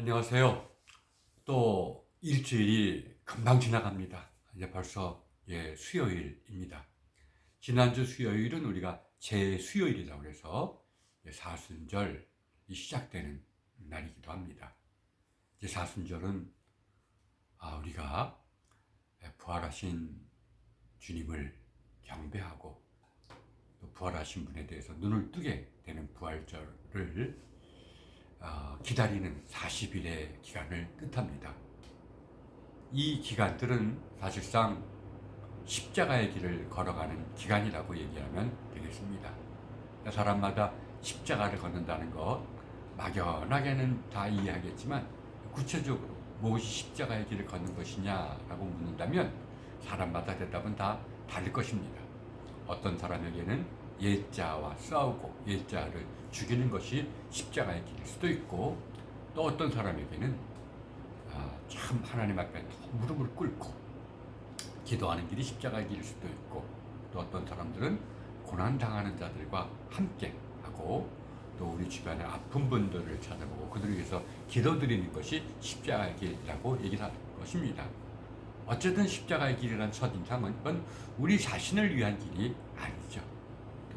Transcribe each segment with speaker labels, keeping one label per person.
Speaker 1: 안녕하세요. 또 일주일이 금방 지나갑니다. 이제 벌써 수요일입니다. 지난주 수요일은 우리가 제수요일이라고 해서 사순절이 시작되는 날이기도 합니다. 이제 사순절은 우리가 부활하신 주님을 경배하고 또 부활하신 분에 대해서 눈을 뜨게 되는 부활절을 기다리는 40일의 기간을 뜻합니다. 이 기간들은 사실상 십자가의 길을 걸어가는 기간이라고 얘기하면 되겠습니다. 사람마다 십자가를 걷는다는 것 막연하게는 다 이해하겠지만 구체적으로 무엇이 십자가의 길을 걷는 것이냐라고 묻는다면 사람마다 대답은 다 다를 것입니다. 어떤 사람에게는 옛자와 싸우고 옛자를 죽이는 것이 십자가의 길일 수도 있고, 또 어떤 사람에게는 참 하나님 앞에 무릎을 꿇고 기도하는 길이 십자가의 길일 수도 있고, 또 어떤 사람들은 고난당하는 자들과 함께 하고 또 우리 주변에 아픈 분들을 찾아보고 그들을 위해서 기도드리는 것이 십자가의 길이라고 얘기를 할 것입니다. 어쨌든 십자가의 길이라는 첫인상은 우리 자신을 위한 길이 아니죠.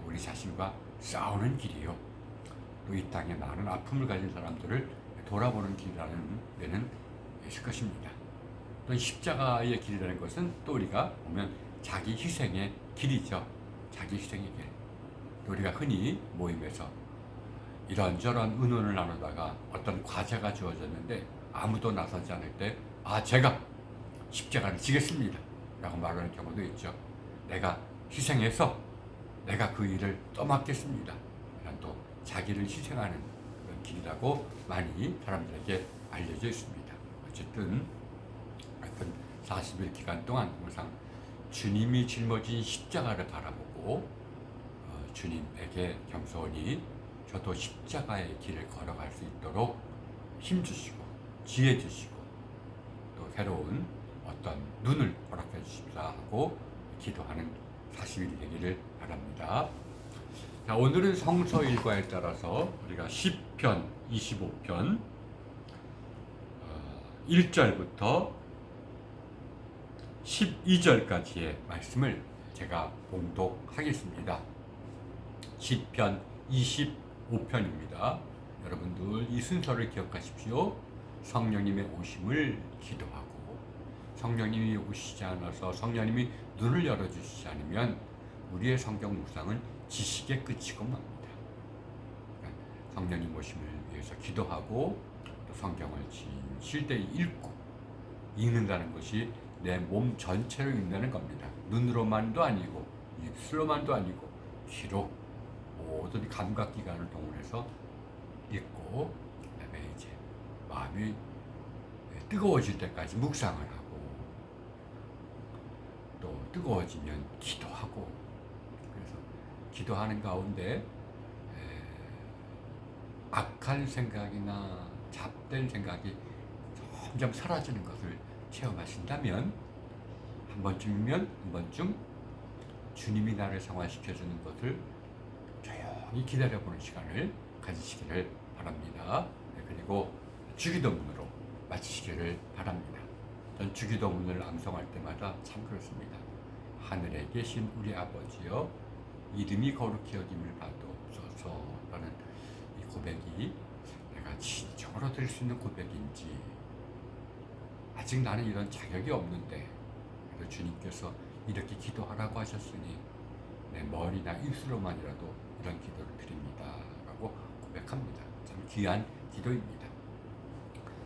Speaker 1: 우리 자신과 싸우는 길이요. 또 이 땅에 많은 아픔을 가진 사람들을 돌아보는 길이라는 데는 있을 것입니다. 또 십자가의 길이라는 것은 또 우리가 보면 자기 희생의 길이죠. 자기 희생의 길. 또 우리가 흔히 모임에서 이런저런 의논을 나누다가 어떤 과제가 주어졌는데 아무도 나서지 않을 때 제가 십자가를 지겠습니다 라고 말하는 경우도 있죠. 내가 희생해서 내가 그 일을 떠맡겠습니다. 이런 또 자기를 희생하는 그런 길이라고 많이 사람들에게 알려져 있습니다. 어쨌든 40일 기간 동안 항상 주님이 짊어진 십자가를 바라보고 주님에게 겸손히 저도 십자가의 길을 걸어갈 수 있도록 힘주시고 지혜 주시고 또 새로운 어떤 눈을 허락해 주십사 하고 기도하는 40일이 되기를 바랍니다. 자, 오늘은 성서 일과에 따라서 우리가 시편 25편 1절부터 12절까지의 말씀을 제가 봉독하겠습니다. 시편 25편입니다. 여러분들 이 순서를 기억하십시오. 성령님의 오심을 기도하고, 성령님이 오시지 않아서 성령님이 눈을 열어주시지 않으면 우리의 성경 묵상은 지식의 끝이고 맙니다. 성령님 오심을 위해서 기도하고 또 성경을 진실되이 읽는다는 것이 내 몸 전체로 읽는 겁니다. 눈으로만도 아니고 입술로만도 아니고 귀로 모든 감각기관을 동원해서 읽고, 그다음에 이제 마음이 뜨거워질 때까지 묵상을 하고 또 뜨거워지면 기도하고, 그래서 기도하는 가운데 악한 생각이나 잡된 생각이 점점 사라지는 것을 체험하신다면 한 번쯤 주님이 나를 상화시켜주는 것을 조용히 기다려보는 시간을 가지시기를 바랍니다. 그리고 주기도문으로 마치시기를 바랍니다. 전 주기도문을 암송할 때마다 참 그렇습니다. 하늘에 계신 우리 아버지여, 이름이 거룩히 여김을 받옵소서라는 이 고백이 내가 진정으로 드릴 수 있는 고백인지, 아직 나는 이런 자격이 없는데 그래도 주님께서 이렇게 기도하라고 하셨으니 내 머리나 입술로만이라도 이런 기도를 드립니다 라고 고백합니다. 참 귀한 기도입니다.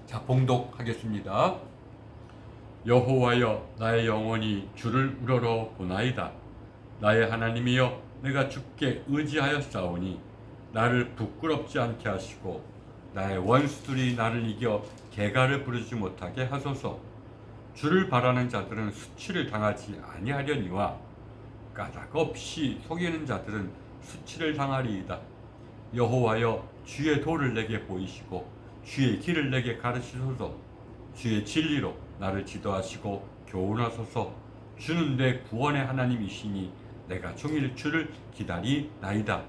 Speaker 1: 자, 봉독하겠습니다. 여호와여, 나의 영혼이 주를 우러러 보나이다. 나의 하나님이여, 내가 주께 의지하였사오니 나를 부끄럽지 않게 하시고 나의 원수들이 나를 이겨 개가를 부르지 못하게 하소서. 주를 바라는 자들은 수치를 당하지 아니하려니와 까닭 없이 속이는 자들은 수치를 당하리이다. 여호와여, 주의 도를 내게 보이시고 주의 길을 내게 가르치소서. 주의 진리로 나를 지도하시고 교훈하소서. 주는 내 구원의 하나님이시니 내가 종일 주를 기다리나이다.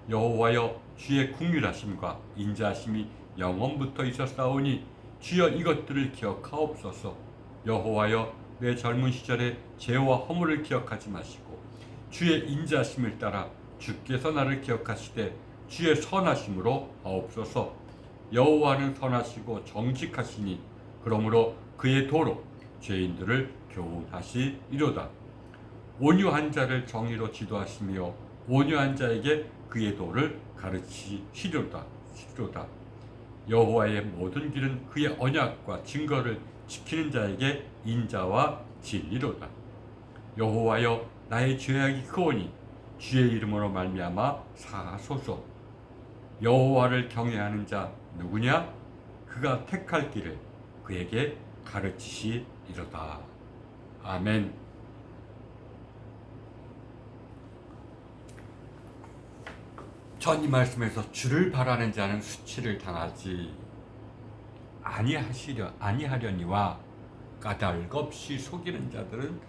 Speaker 1: 여호와여, 주의 긍휼하심과 인자하심이 영원부터 있었사오니 주여 이것들을 기억하옵소서. 여호와여, 내 젊은 시절의 죄와 허물을 기억하지 마시고 주의 인자심을 따라 주께서 나를 기억하시되 주의 선하심으로 하옵소서. 여호와는 선하시고 정직하시니 그러므로 그의 도로 죄인들을 교훈하시리로다. 온유한 자를 정의로 지도하시며 온유한 자에게 그의 도를 가르치시리로다. 여호와의 모든 길은 그의 언약과 증거를 지키는 자에게 인자와 진리로다. 여호와여, 나의 죄악이 크오니 주의 이름으로 말미암아 사하소서. 여호와를 경외하는 자 누구냐? 그가 택할 길을 그에게 가르치시리로다. 아멘. 전 이 말씀에서 주를 바라는 자는 수치를 당하지 아니하려니와 까닭없이 속이는 자들은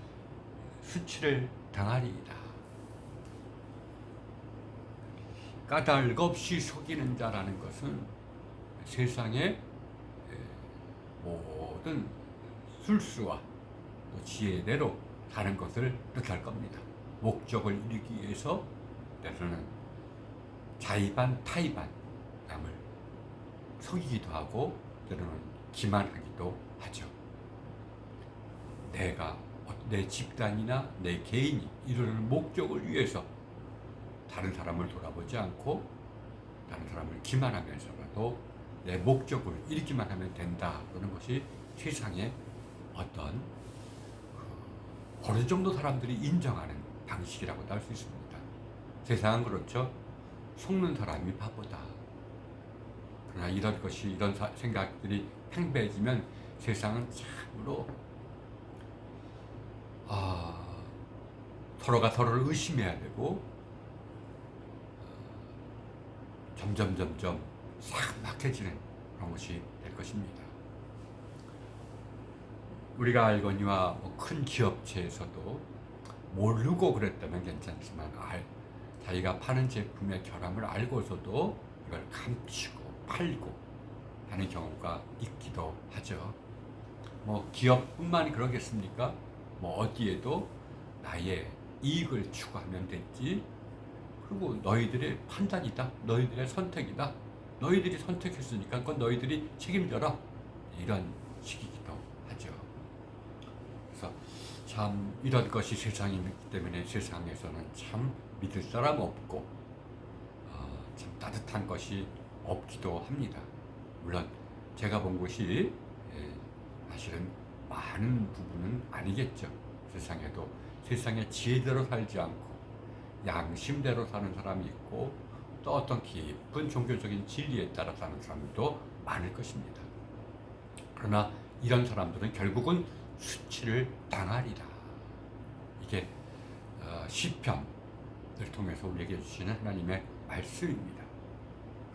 Speaker 1: 수치를 당하리이다. 까닭없이 속이는 자라는 것은 세상의 모든 술수와 또 지혜대로 사는 것을 뜻할 겁니다. 목적을 이루기 위해서 때로는 자의반 타의반 남을 속이기도 하고 때로는 기만하기도 하죠. 내 집단이나 내 개인이 이루는 목적을 위해서 다른 사람을 돌아보지 않고 다른 사람을 기만하면서라도 내 목적을 이루기만 하면 된다는 것이 세상의 어떤 어느 정도 사람들이 인정하는 방식이라고도 할 수 있습니다. 세상은 그렇죠. 속는 사람이 바보다. 그러나 이런 생각들이 팽배해지면 세상은 참으로 서로가 서로를 의심해야 되고 점점 싹 막혀지는 그런 것이 될 것입니다. 우리가 알거니와 큰 기업체에서도 모르고 그랬다면 괜찮지만 자기가 파는 제품의 결함을 알고서도 이걸 감추고 팔고 하는 경우가 있기도 하죠. 기업뿐만이 그러겠습니까? 어디에도 나의 이익을 추구하면 됐지. 그리고 너희들의 판단이다. 너희들의 선택이다. 너희들이 선택했으니까 그건 너희들이 책임져라. 이런 식이기도 하죠. 그래서 참 이런 것이 세상이기 때문에 세상에서는 참 믿을 사람 없고 참 따뜻한 것이 없기도 합니다. 물론 제가 본 것이 사실은 많은 부분은 아니겠죠. 세상에도 세상의 지혜대로 살지 않고 양심대로 사는 사람이 있고 또 어떤 깊은 종교적인 진리에 따라 사는 사람도 많을 것입니다. 그러나 이런 사람들은 결국은 수치를 당하리라. 이게 시편을 통해서 우리에게 주시는 하나님의 말씀입니다.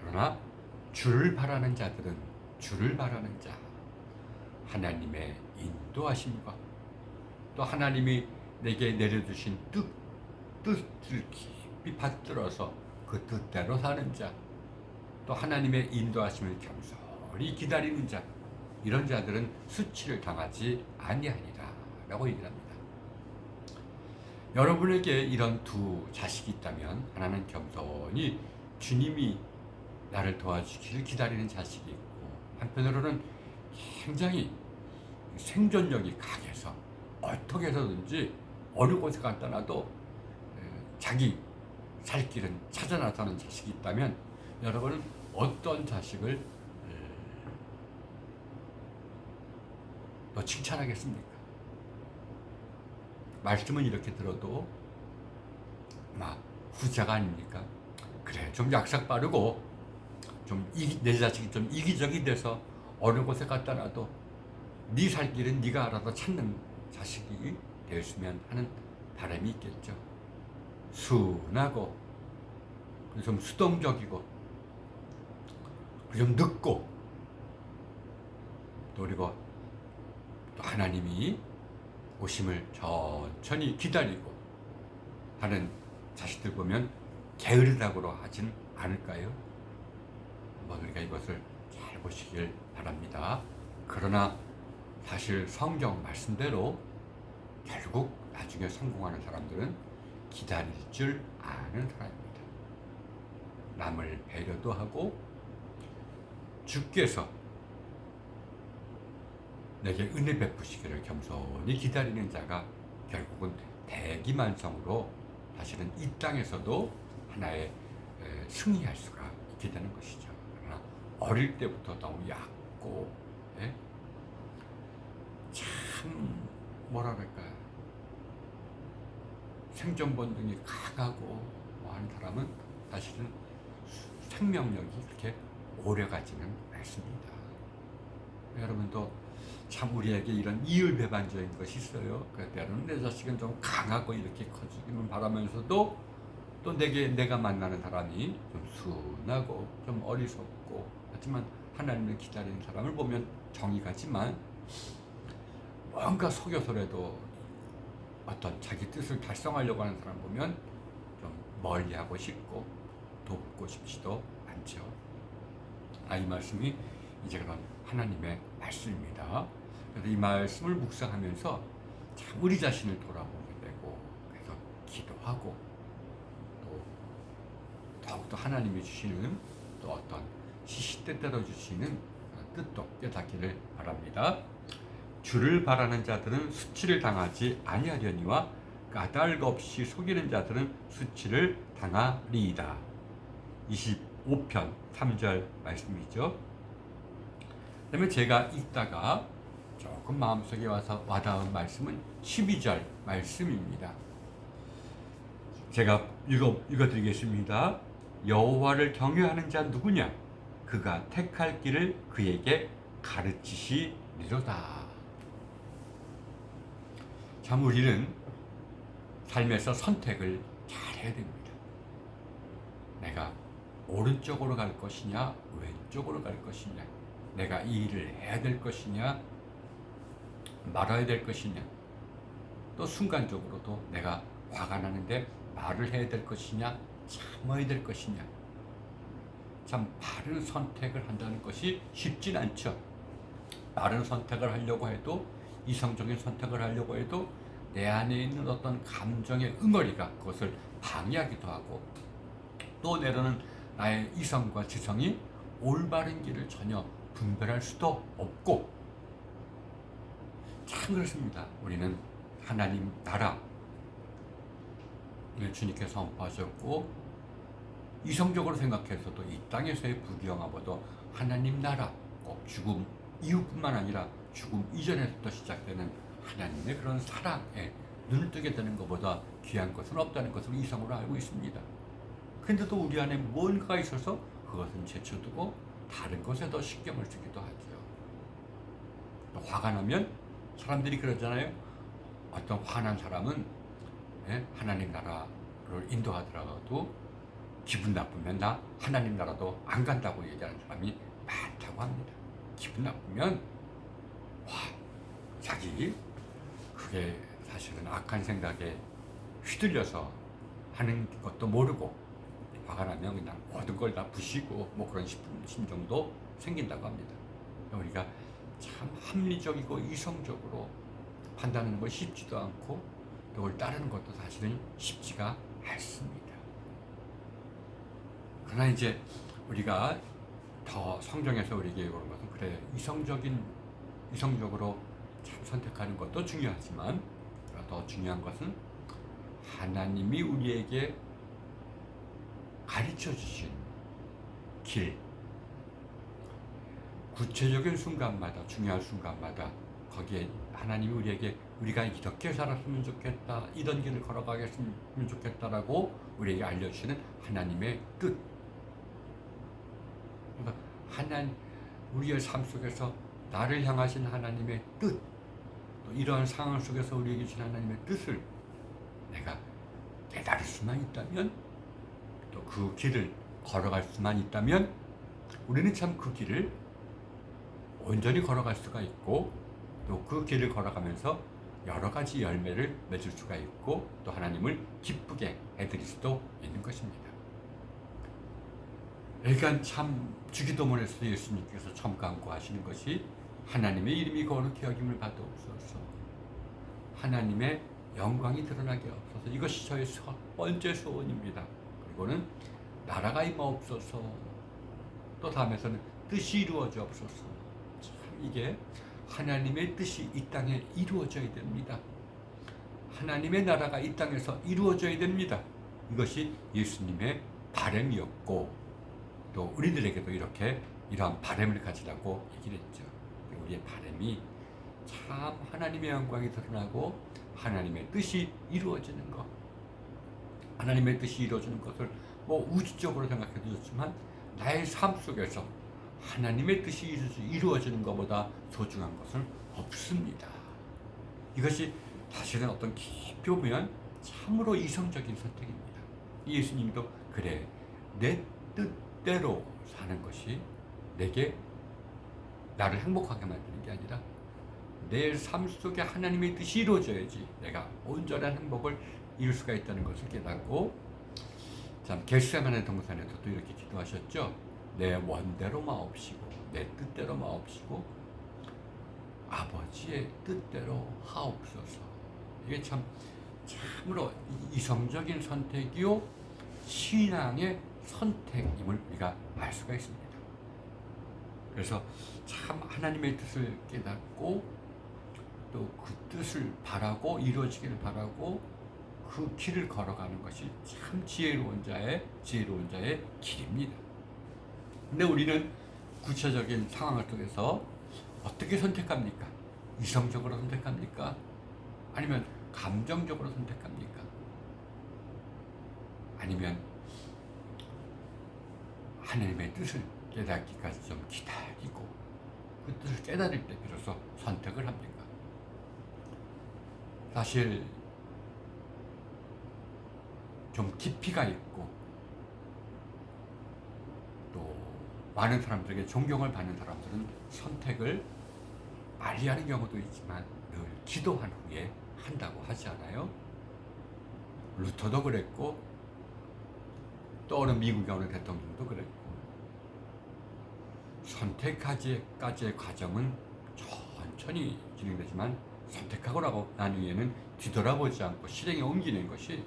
Speaker 1: 그러나 주를 바라는 자들은 주를 바라는 자, 하나님의 인도하심과 또 하나님이 내게 내려주신 뜻을 깊이 받들어서 그 뜻대로 사는 자, 또 하나님의 인도하심을 겸손히 기다리는 자, 이런 자들은 수치를 당하지 아니하리라 라고 얘기를 합니다. 여러분에게 이런 두 자식이 있다면 하나는 겸손히 주님이 나를 도와주기를 기다리는 자식이 있고 한편으로는 굉장히 생존력이 강해서 어떻게 해서든지 어느 곳에 갖다 놔도 자기 살 길은 찾아 나서는 자식이 있다면 여러분은 어떤 자식을 더 칭찬하겠습니까? 말씀은 이렇게 들어도 후자가 아닙니까? 그래, 좀 약삭 빠르고 내 자식이 좀 이기적이 돼서 어느 곳에 갖다 놔도 네 살 길은 네가 알아서 찾는 자식이 되었으면 하는 바람이 있겠죠. 순하고 좀 수동적이고 좀 늦고 또 그리고 또 하나님이 오심을 천천히 기다리고 하는 자식들 보면 게으르다고 하진 않을까요? 우리가 이것을 해보시길 바랍니다. 그러나 사실 성경 말씀대로 결국 나중에 성공하는 사람들은 기다릴 줄 아는 사람입니다. 남을 배려도 하고 주께서 내게 은혜 베푸시기를 겸손히 기다리는 자가 결국은 대기만성으로 사실은 이 땅에서도 하나의 승리할 수가 있게 되는 것이죠. 그러나 어릴 때부터 너무 얕고 참 뭐라 그럴까요? 생존 본능이 강하고 하는 사람은 사실은 생명력이 그렇게 오래가지는 않습니다. 여러분도 참 우리에게 이런 이율배반적인 것이 있어요. 때로는 내 자식은 좀 강하고 이렇게 커지기는 바라면서도 또 내가 만나는 사람이 좀 순하고 좀 어리석고 하지만 하나님을 기다리는 사람을 보면 정이 가지만 뭔가 속여서라도 어떤 자기 뜻을 달성하려고 하는 사람 보면 좀 멀리하고 싶고 돕고 싶지도 않죠. 이 말씀이 이제 그런 하나님의 말씀입니다. 그래서 이 말씀을 묵상하면서 참 우리 자신을 돌아보게 되고 그래서 기도하고 또 더욱더 하나님이 주시는 또 어떤 시시때때로 주시는 뜻도 깨닫기를 바랍니다. 주를 바라는 자들은 수치를 당하지 아니하려니와 까닭 없이 속이는 자들은 수치를 당하리이다. 25편 3절 말씀이죠. 그다음에 제가 읽다가 조금 마음속에 와닿은 말씀은 12절 말씀입니다. 제가 읽어드리겠습니다. 여호와를 경외하는 자 누구냐? 그가 택할 길을 그에게 가르치시리로다. 참 우리는 삶에서 선택을 잘 해야 됩니다. 내가 오른쪽으로 갈 것이냐 왼쪽으로 갈 것이냐, 내가 이 일을 해야 될 것이냐 말아야 될 것이냐, 또 순간적으로도 내가 화가 나는데 말을 해야 될 것이냐 참아야 될 것이냐, 참 바른 선택을 한다는 것이 쉽진 않죠. 바른 선택을 하려고 해도, 이성적인 선택을 하려고 해도 내 안에 있는 어떤 감정의 응어리가 그것을 방해하기도 하고, 또 때로는 나의 이성과 지성이 올바른 길을 전혀 분별할 수도 없고, 참 그렇습니다. 우리는 하나님 나라 주님께서 선포하셨고, 이성적으로 생각해서도 이 땅에서의 부귀영화보다 하나님 나라, 꼭 죽음 이후뿐만 아니라 죽음 이전에부터 시작되는 하나님의 그런 사랑에 눈을 뜨게 되는 것보다 귀한 것은 없다는 것을 이성으로 알고 있습니다. 그런데도 우리 안에 뭔가가 있어서 그것은 제쳐두고 다른 것에 더 신경을 쓰기도 하죠. 또 화가 나면 사람들이 그러잖아요. 어떤 화난 사람은 하나님 나라를 인도하더라도 기분 나쁘면 나 하나님 나라도 안 간다고 얘기하는 사람이 많다고 합니다. 기분 나쁘면 자기 그게 사실은 악한 생각에 휘둘려서 하는 것도 모르고 화가 나면 그냥 모든 걸 다 부시고 그런 심정도 생긴다고 합니다. 우리가 참 합리적이고 이성적으로 판단하는 건 쉽지도 않고 그걸 따르는 것도 사실은 쉽지가 않습니다. 그러나 이제 우리가 더 성경에서 우리에게 이런 것은 그래, 이성적으로 참 선택하는 것도 중요하지만 더 중요한 것은 하나님이 우리에게 가르쳐 주신 길, 구체적인 순간마다, 중요한 순간마다 거기에 하나님이 우리에게 우리가 이렇게 살았으면 좋겠다, 이런 길을 걸어가겠으면 좋겠다라고 우리에게 알려주시는 하나님의 뜻. 그러니까 우리의 삶 속에서 나를 향하신 하나님의 뜻, 또 이러한 상황 속에서 우리에게 주신 하나님의 뜻을 내가 깨달을 수만 있다면, 또 그 길을 걸어갈 수만 있다면 우리는 참 그 길을 온전히 걸어갈 수가 있고, 또 그 길을 걸어가면서 여러 가지 열매를 맺을 수가 있고, 또 하나님을 기쁘게 해드릴 수도 있는 것입니다. 그러니까 참 주기도문에서 예수님께서 처음 간구하시는 것이 하나님의 이름이 거룩히 여김을 받아옵소서, 하나님의 영광이 드러나게 없어서, 이것이 저의 첫 번째 소원입니다. 그리고는 나라가 임하옵소서, 또 다음에서는 뜻이 이루어지옵소서. 참 이게 하나님의 뜻이 이 땅에 이루어져야 됩니다. 하나님의 나라가 이 땅에서 이루어져야 됩니다. 이것이 예수님의 바람이었고, 또 우리들에게도 이렇게 이러한 바람을 가지라고 얘기를 했죠. 우리의 바람이 참 하나님의 영광이 드러나고 하나님의 뜻이 이루어지는 것, 하나님의 뜻이 이루어지는 것을 뭐 우주적으로 생각해도 좋지만 나의 삶 속에서 하나님의 뜻이 이루어지는 것보다 소중한 것은 없습니다. 이것이 사실은 어떤 깊이 보면 참으로 이성적인 선택입니다. 예수님도 그래, 내 뜻대로 사는 것이 내게 나를 행복하게 만드는 게 아니라 내 삶 속에 하나님의 뜻이 이루어져야지 내가 온전한 행복을 이룰 수가 있다는 것을 깨닫고, 참 겟세마네 동산에서도 이렇게 기도하셨죠. 내 원대로 마옵시고 내 뜻대로 마옵시고 아버지의 뜻대로 하옵소서. 이게 참으로 이성적인 선택이요 신앙의 선택임을 우리가 알 수가 있습니다. 그래서 참 하나님의 뜻을 깨닫고 또 그 뜻을 바라고 이루어지기를 바라고 그 길을 걸어가는 것이 참 지혜로운 자의 길입니다. 근데 우리는 구체적인 상황을 통해서 어떻게 선택합니까? 이성적으로 선택합니까? 아니면 감정적으로 선택합니까? 아니면 하나님의 뜻을 깨닫기까지 좀 기다리고 그 뜻을 깨달을 때 비로소 선택을 합니까? 사실 좀 깊이가 있고 또 많은 사람들에게 존경을 받는 사람들은 선택을 빨리 하는 경우도 있지만 늘 기도한 후에 한다고 하지 않아요? 루터도 그랬고 또 어느 미국의 어느 대통령도 그랬고, 선택까지의 과정은 천천히 진행되지만 선택하고 난 후에는 뒤돌아보지 않고 실행에 옮기는 것이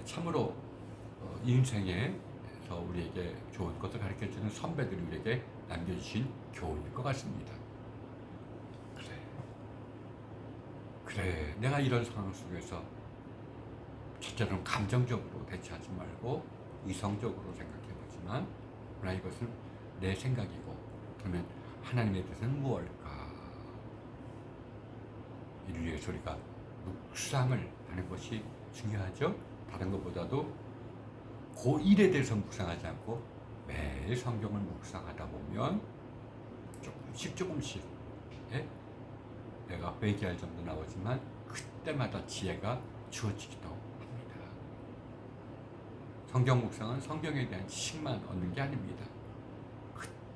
Speaker 1: 참으로 인생에서 우리에게 좋은 것을 가르쳐주는 선배들이 우리에게 남겨주신 교훈일 것 같습니다. 그래, 내가 이런 상황 속에서 첫째로는 감정적으로 대처하지 말고 이성적으로 생각해보지만, 그러나 이것은 내 생각이고, 그러면 하나님의 뜻은 무엇일까? 이를 위해서 우리가 묵상을 하는 것이 중요하죠. 다른 것보다도 그 일에 대해서 묵상하지 않고 매일 성경을 묵상하다 보면 조금씩 내가 회개할 정도 나오지만 그때마다 지혜가 주어지기도 합니다. 성경 묵상은 성경에 대한 지식만 얻는 게 아닙니다.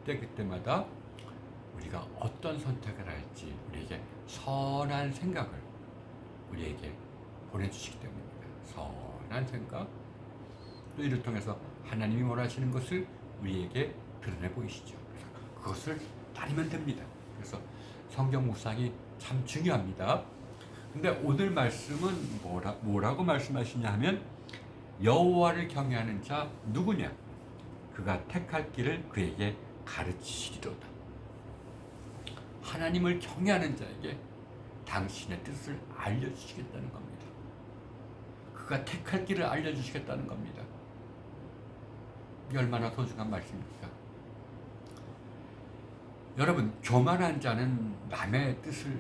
Speaker 1: 그때마다 우리가 어떤 선택을 할지 우리에게 선한 생각을 우리에게 보내주시기 때문입니다. 선한 생각, 또 이를 통해서 하나님이 원하시는 것을 우리에게 드러내 보이시죠. 그래서 그것을 따르면 됩니다. 그래서 성경 묵상이 참 중요합니다. 근데 오늘 말씀은 뭐라고 말씀하시냐 하면, 여호와를 경외하는 자 누구냐? 그가 택할 길을 그에게 가르치시리로다. 하나님을 경외하는 자에게 당신의 뜻을 알려주시겠다는 겁니다. 그가 택할 길을 알려주시겠다는 겁니다. 이 얼마나 소중한 말씀입니까? 여러분, 교만한 자는 남의 뜻을,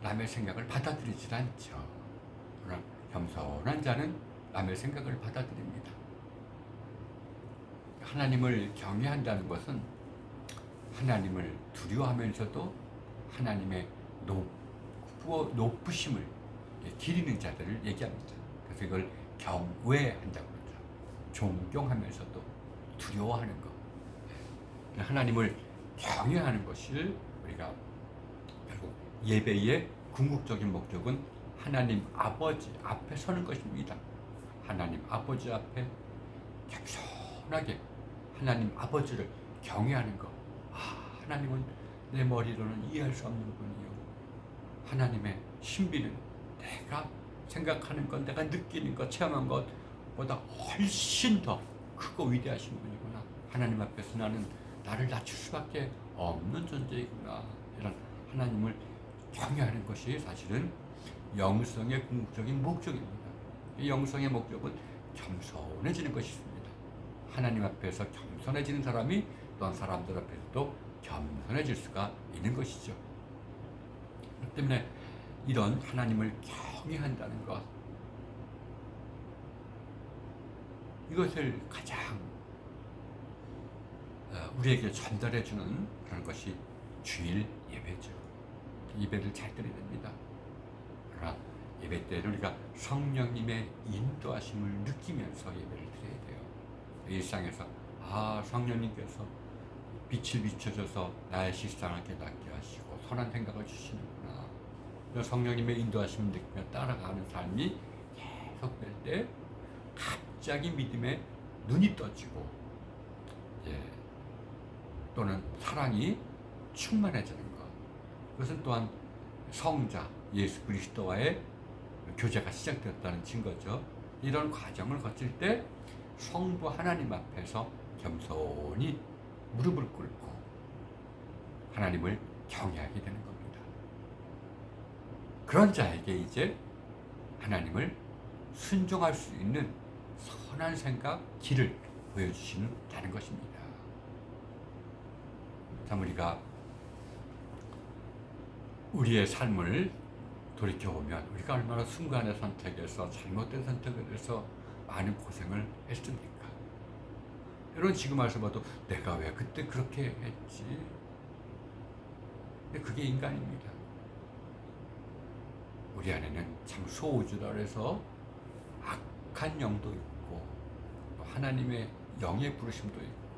Speaker 1: 남의 생각을 받아들이질 않죠. 그러나 겸손한 자는 남의 생각을 받아들입니다. 하나님을 경외한다는 것은 하나님을 두려워하면서도 하나님의 높으심을 기리는 자들을 얘기합니다. 그래서 이걸 경외한다고 그러죠. 존경하면서도 두려워하는 것. 하나님을 경외하는 것을 우리가 결국 예배의 궁극적인 목적은 하나님 아버지 앞에 서는 것입니다. 하나님 아버지 앞에 겸손하게 하나님 아버지를 경외하는 것. 하나님은 내 머리로는 이해할 수 없는 분이요. 하나님의 신비는 내가 생각하는 것, 내가 느끼는 것, 체험한 것보다 훨씬 더 크고 위대하신 분이구나. 하나님 앞에서 나는 나를 낮출 수밖에 없는 존재이구나. 이런 하나님을 경외하는 것이 사실은 영성의 궁극적인 목적입니다. 이 영성의 목적은 겸손해지는 것이 있습니다. 하나님 앞에서 겸손해지는 사람이 또한 사람들 앞에서도 겸손해질 수가 있는 것이죠. 그렇기 때문에 이런 하나님을 경외한다는 것, 이것을 가장 우리에게 전달해주는 그런 것이 주일 예배죠. 예배를 잘 드려야 됩니다. 그러나 예배 때는 우리가 성령님의 인도하심을 느끼면서 예배를 드려야 돼요. 일상에서 성령님께서 빛을 비춰줘서 나의 실상을 깨닫게 하시고 선한 생각을 주시는구나. 성령님의 인도하심을 느끼며 따라가는 삶이 계속 될 때 갑자기 믿음에 눈이 떠지고 또는 사랑이 충만해지는 것. 그것은 또한 성자 예수 그리스도와의 교제가 시작되었다는 증거죠. 이런 과정을 거칠 때 성부 하나님 앞에서 겸손히 무릎을 꿇고 하나님을 경외하게 되는 겁니다. 그런 자에게 이제 하나님을 순종할 수 있는 선한 생각, 길을 보여주신다는 것입니다. 참 우리가 우리의 삶을 돌이켜보면 우리가 얼마나 순간의 선택에서 잘못된 선택을 해서 많은 고생을 했습니까? 여러분 지금 와서 봐도 내가 왜 그때 그렇게 했지? 근데 그게 인간입니다. 우리 안에는 참 소우주라 해서 악한 영도 있고 또 하나님의 영의 부르심도 있고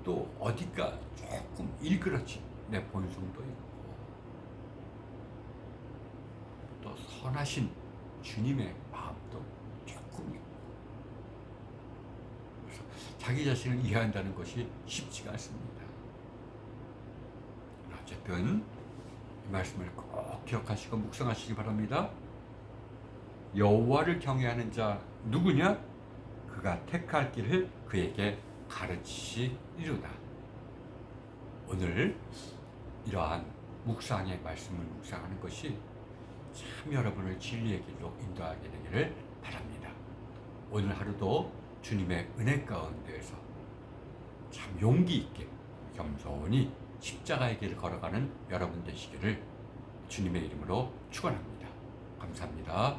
Speaker 1: 또 어디가 조금 일그러진 내 본성도 있고 또 선하신 주님의 마음도 조금 있고 그래서 자기 자신을 이해한다는 것이 쉽지가 않습니다. 어쨌든 이 말씀을 꼭 기억하시고 묵상하시기 바랍니다. 여호와를 경외하는 자 누구냐? 그가 택할 길을 그에게 가르치시리로다. 오늘 이러한 묵상의 말씀을 묵상하는 것이 참 여러분을 진리의 길로 인도하게 되기를 바랍니다. 오늘 하루도 주님의 은혜 가운데에서 참 용기 있게 겸손히 십자가의 길을 걸어가는 여러분 되시기를 주님의 이름으로 축원합니다. 감사합니다.